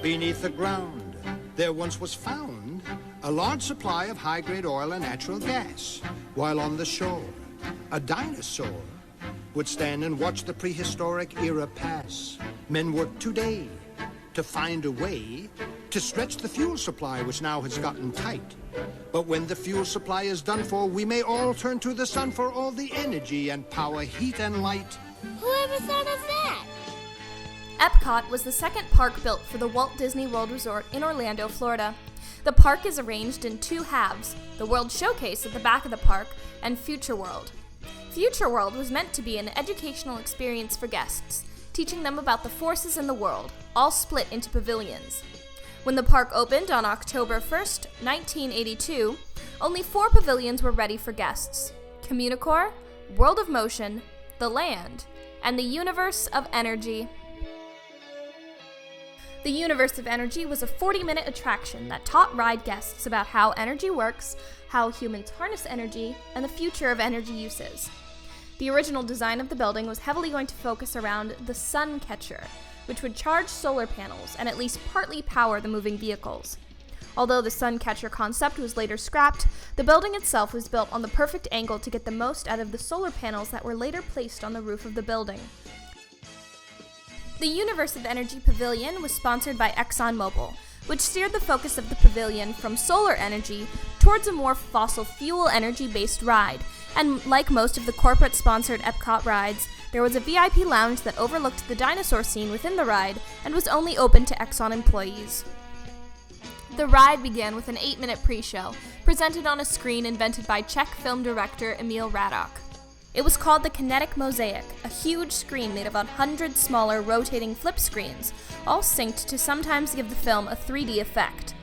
Beneath the ground, there once was found a large supply of high-grade oil and natural gas, while on the shore, a dinosaur would stand and watch the prehistoric era pass. Men work today to find a way to stretch the fuel supply, which now has gotten tight. But when the fuel supply is done for, we may all turn to the sun for all the energy and power, heat and light. Whoever thought of that? Epcot was the second park built for the Walt Disney World Resort in Orlando, Florida. The park is arranged in two halves, the World Showcase at the back of the park and Future World. Future World was meant to be an educational experience for guests, teaching them about the forces in the world, all split into pavilions. When the park opened on October 1st, 1982, only 4 pavilions were ready for guests: Communicore, World of Motion, The Land, and the Universe of Energy. The Universe of Energy was a 40-minute attraction that taught ride guests about how energy works, how humans harness energy, and the future of energy uses. The original design of the building was heavily going to focus around the sun catcher, which would charge solar panels and at least partly power the moving vehicles. Although the sun catcher concept was later scrapped, the building itself was built on the perfect angle to get the most out of the solar panels that were later placed on the roof of the building. The Universe of Energy Pavilion was sponsored by ExxonMobil, which steered the focus of the pavilion from solar energy towards a more fossil fuel energy-based ride. And like most of the corporate-sponsored Epcot rides, there was a VIP lounge that overlooked the dinosaur scene within the ride and was only open to Exxon employees. The ride began with an 8-minute pre-show, presented on a screen invented by Czech film director Emil Radok. It was called the Kinetic Mosaic, a huge screen made of 100 smaller rotating flip screens, all synced to sometimes give the film a 3D effect.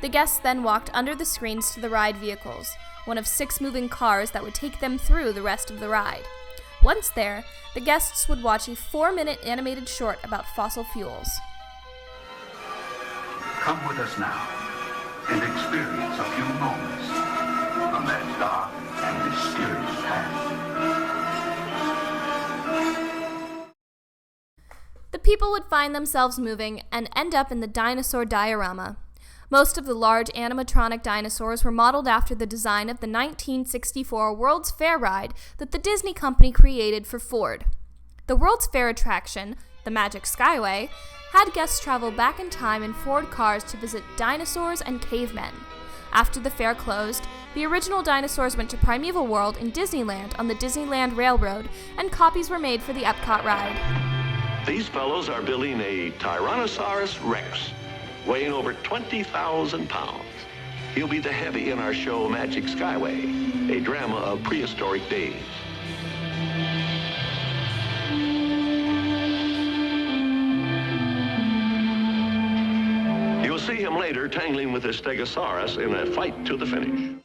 The guests then walked under the screens to the ride vehicles, one of 6 moving cars that would take them through the rest of the ride. Once there, the guests would watch a 4-minute animated short about fossil fuels. Come with us now and experience a few moments from that dark and mysterious past. The people would find themselves moving and end up in the Dinosaur diorama. Most of the large animatronic dinosaurs were modeled after the design of the 1964 World's Fair ride that the Disney Company created for Ford. The World's Fair attraction, the Magic Skyway, had guests travel back in time in Ford cars to visit dinosaurs and cavemen. After the fair closed, the original dinosaurs went to Primeval World in Disneyland on the Disneyland Railroad, and copies were made for the Epcot ride. These fellows are building a Tyrannosaurus Rex, weighing over 20,000 pounds. He'll be the heavy in our show Magic Skyway, a drama of prehistoric days. You'll see him later tangling with a Stegosaurus in a fight to the finish.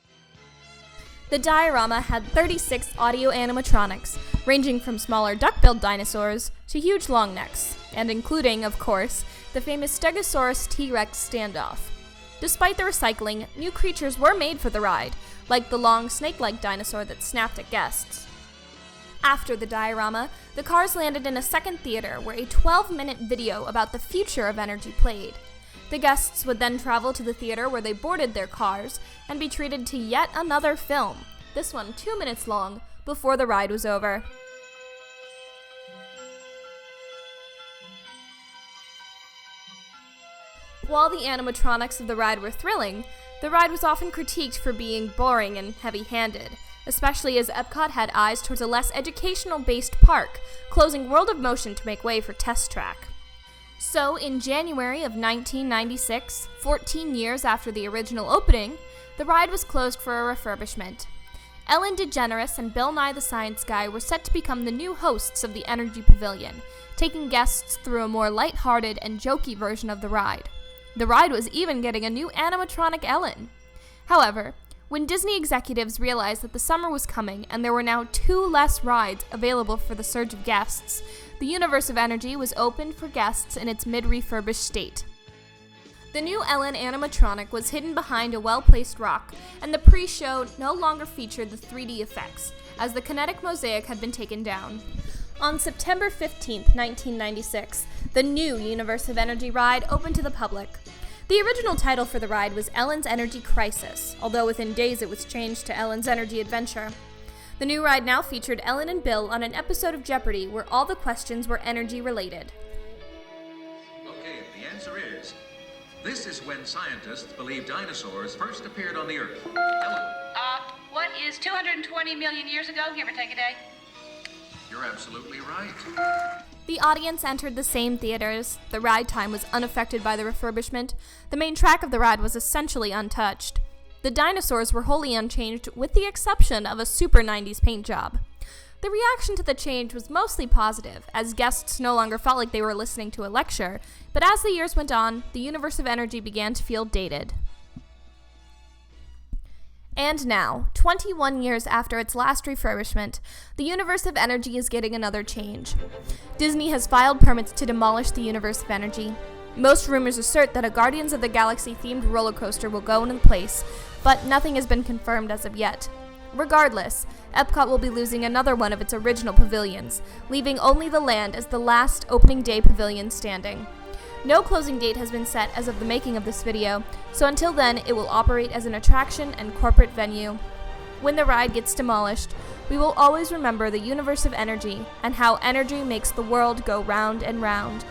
The diorama had 36 audio animatronics, ranging from smaller duck-billed dinosaurs to huge long necks, and including, of course, the famous Stegosaurus T-Rex standoff. Despite the recycling, new creatures were made for the ride, like the long snake-like dinosaur that snapped at guests. After the diorama, the cars landed in a second theater where a 12-minute video about the future of energy played. The guests would then travel to the theater where they boarded their cars and be treated to yet another film, this one 2 minutes long, before the ride was over. While the animatronics of the ride were thrilling, the ride was often critiqued for being boring and heavy-handed, especially as Epcot had eyes towards a less educational-based park, closing World of Motion to make way for Test Track. So, in January of 1996, 14 years after the original opening, the ride was closed for a refurbishment. Ellen DeGeneres and Bill Nye the Science Guy were set to become the new hosts of the Energy Pavilion, taking guests through a more lighthearted and jokey version of the ride. The ride was even getting a new animatronic Ellen. However, when Disney executives realized that the summer was coming and there were now 2 less rides available for the surge of guests, the Universe of Energy was opened for guests in its mid-refurbished state. The new Ellen animatronic was hidden behind a well-placed rock, and the pre-show no longer featured the 3D effects, as the kinetic mosaic had been taken down. On September 15, 1996, the new Universe of Energy ride opened to the public. The original title for the ride was Ellen's Energy Crisis, although within days it was changed to Ellen's Energy Adventure. The new ride now featured Ellen and Bill on an episode of Jeopardy where all the questions were energy-related. Okay, the answer is, this is when scientists believe dinosaurs first appeared on the Earth. Ellen. What is 220 million years ago, give or take a day? You're absolutely right. The audience entered the same theaters. The ride time was unaffected by the refurbishment. The main track of the ride was essentially untouched. The dinosaurs were wholly unchanged, with the exception of a super 90s paint job. The reaction to the change was mostly positive, as guests no longer felt like they were listening to a lecture, but as the years went on, the Universe of Energy began to feel dated. And now, 21 years after its last refurbishment, the Universe of Energy is getting another change. Disney has filed permits to demolish the Universe of Energy. Most rumors assert that a Guardians of the Galaxy-themed roller coaster will go in place, but nothing has been confirmed as of yet. Regardless, Epcot will be losing another one of its original pavilions, leaving only the land as the last opening day pavilion standing. No closing date has been set as of the making of this video, so until then it will operate as an attraction and corporate venue. When the ride gets demolished, we will always remember the Universe of Energy and how energy makes the world go round and round.